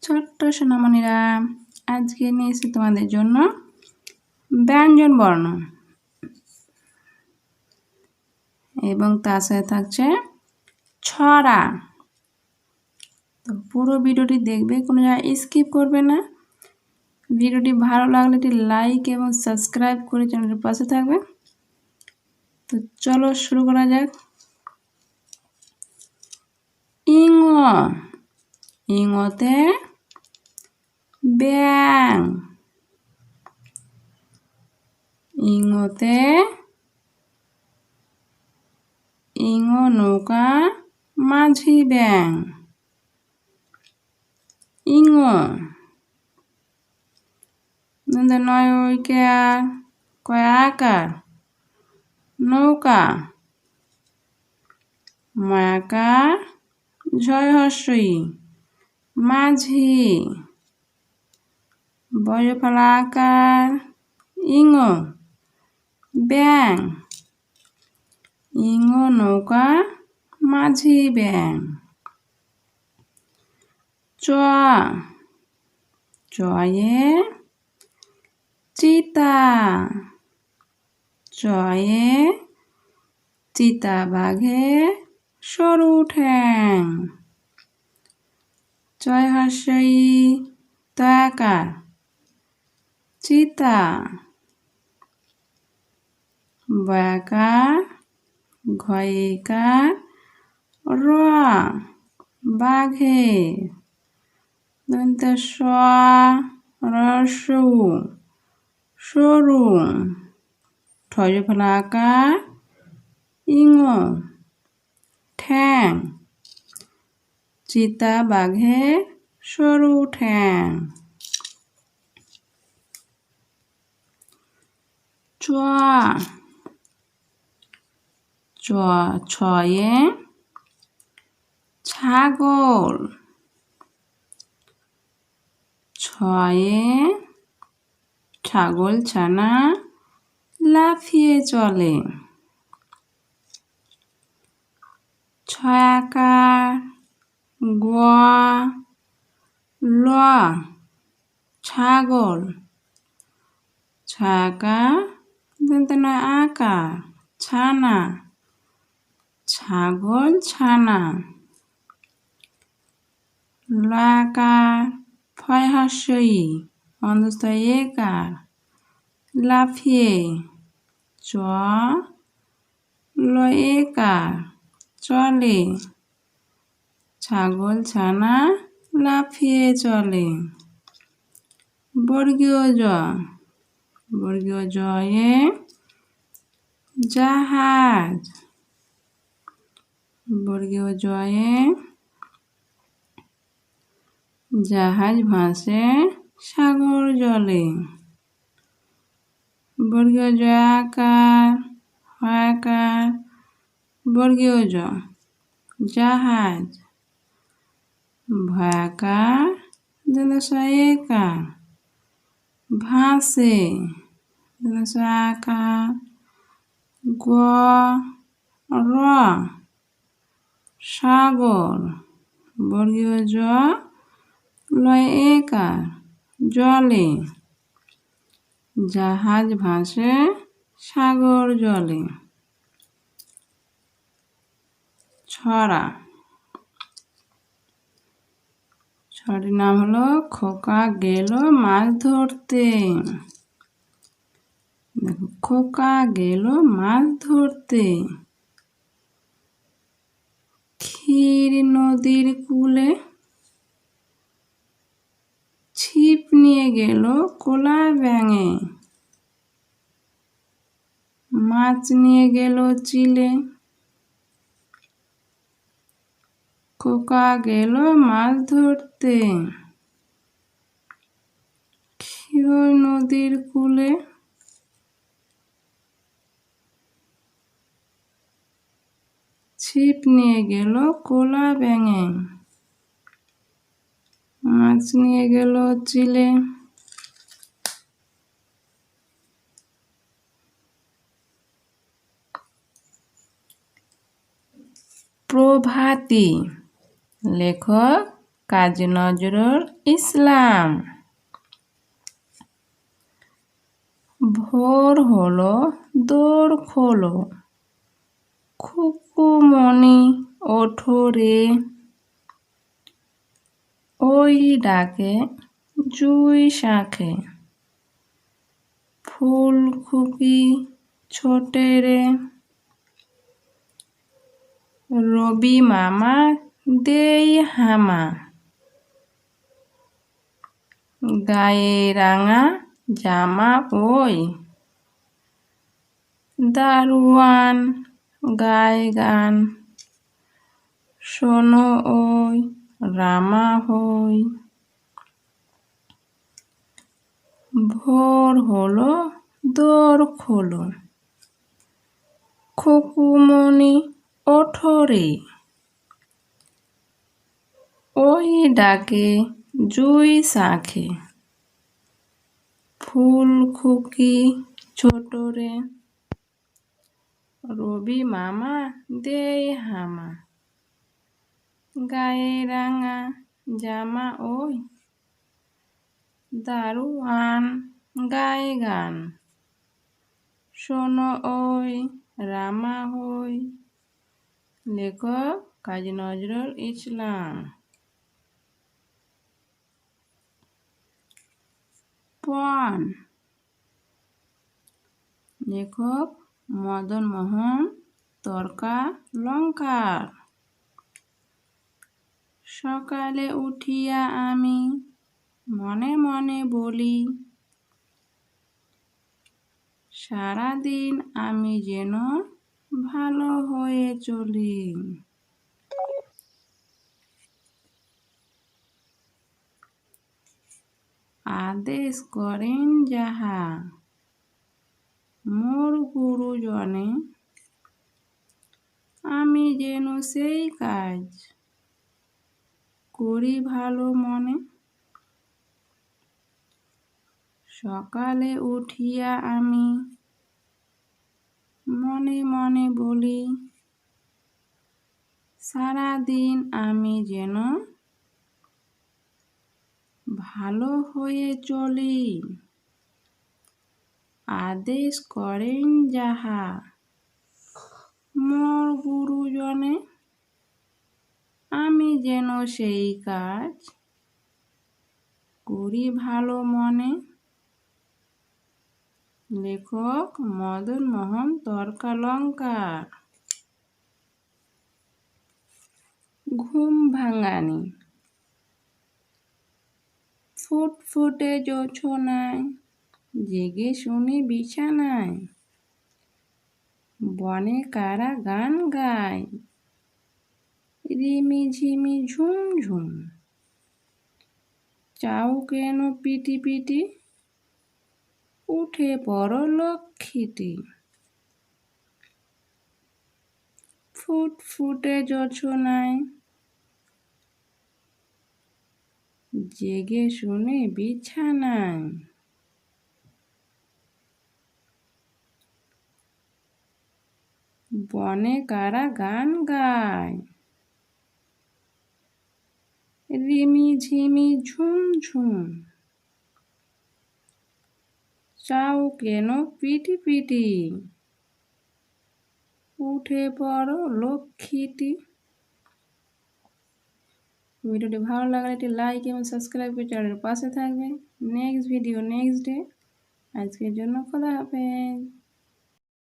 ছোট্ট সোনামণিরা, আজকে নিয়েছি তোমাদের জন্য ব্যঞ্জন বর্ণ এবং তার সাথে থাকছে ছড়া। তো পুরো ভিডিওটি দেখবে, কোনো জায়গায় স্কিপ করবে না। ভিডিওটি ভালো লাগলে একটি লাইক এবং সাবস্ক্রাইব করে চ্যানেলের পাশে থাকবে। তো চলো শুরু করা যাক। ইঙ, ইঙতে ব্যাং, ইঙতে ইঙ নৌকা মাঝি ব্যাং। ইঙ নয় ঐকার কয় আকার নৌকা, মায়াকার ঝয় হর্ষই মাঝি, বয়ফলা আকার ইঙ ব্যাং, ইঙ নৌকা মাঝি ব্যাং। চ, চয়ে চিতা, চয়ে চিতা বাঘে সরু ঠ্যাং। চয় হর্ষই তয়াকার চিতা, বয়াকার ঘয়িকার র বাঘে। দন্ত্য স রসৌ সরু, ঠয় ফলা আকার ইঙ ঠ্যাং, চিতা বাঘে সরু ঠ্যাং। চ, ছয়ে ছাগল, ছয়ে ছাগল ছানা লাফিয়ে চলে। ছয়াকার গ ল ছাগল, ছয়াকার নয় আকার ছানা, ছাগল ছানা। লাকার ফয় হর্ষই অন্ধস্থ একার লাফিয়ে। চ ল একার চলে, ছাগল ছানা লাফিয়ে চলে। বর্গীয় জ, বর্গীয় জয়ে জাহাজ, বর্গীয় জয়ে জাহাজ ভাসে সাগর জলে। বর্গীয় জ আকার হয়াকার বর্গীয় জ জাহাজ, ভয়াকার একার ভাসে। আকার গ র সাগর, বর্গীয় জ লয় একার জলে, জাহাজ ভাসে সাগর জলে। ছড়া, ছড়াটির নাম হলো খোকা গেল মাছ ধরতে। দেখো, খোকা গেল মাছ ধরতে, ক্ষীর নদীর কূলে, ছিপ নিয়ে গেল কোলা ব্যাঙে, মাছ নিয়ে গেল চিলে। খোকা গেল মাছ ধরতে, ক্ষীর নদীর কূলে, ছিপ নিয়ে গেল কোলা ব্যাঙে, মাছ নিয়ে গেল চিলে। প্রভাতী, লেখক কাজী নজরুল ইসলাম। ভোর হলো দোর খোলো, খুকুমণি ওঠো রে, ওই ডাকে জুই শাঁখে, ফুল খুকি ছোটে রে, রবি মামা দেই হামা, গায়ে রাঙা জামা ওই, দারোয়ান গায় গান, শোনো ওই রামা হই। ভোর হলো দোর খোলো, খুকুমণি ওঠো রে, ওই ডাকে জুই শাঁখে, ফুল খুকি ছোট রে, রবি মামা দেই হামা, গায়ে রাঙা জামা ওই, দারোয়ান গায় গান, শোনো ওই রামা হই। লেখক কাজী নজরুল ইসলাম। পণ লেখক মদন মোহন তর্কালঙ্কার। সকালে উঠিয়া আমি মনে মনে বলি, সারাদিন আমি যেন ভালো হয়ে চলি। আদেশ করেন যাহা মোর গুরুজনে, আমি যেন সেই কাজ করি ভালো মনে। সকালে উঠিয়া আমি মনে মনে বলি, সারাদিন আমি যেন ভালো হয়ে চলি। আদেশ করেন যাহা মোর গুরুজনে, আমি যেন সেই কাজ করি ভালো মনে। লেখক মদন মোহন তর্কালঙ্কার। ঘুম ভাঙানি। ফুটফুটে জোছনায় জেগে শুনি বিছানায়, বনে কারা গান গায়, রিমি ঝিমি ঝুম ঝুম, চাউ কেন পিটি পিটি, উঠে পড়ো লক্ষ্মীটি। ফুটফুটে জোছনায় জেগে শুনে বিছানায়, বনে কারা গান গায়, রিমি ঝিমি ঝুম ঝুম, চাউ কেন পিটি পিটি, উঠে পড়ো লক্ষ্মীটি। ভিডিওটি ভালো লাগলে একটি লাইক এবং সাবস্ক্রাইব করে চ্যানেলের পাশে থাকবে। Next video next day. আজকের জন্য খোদা হাফেজ।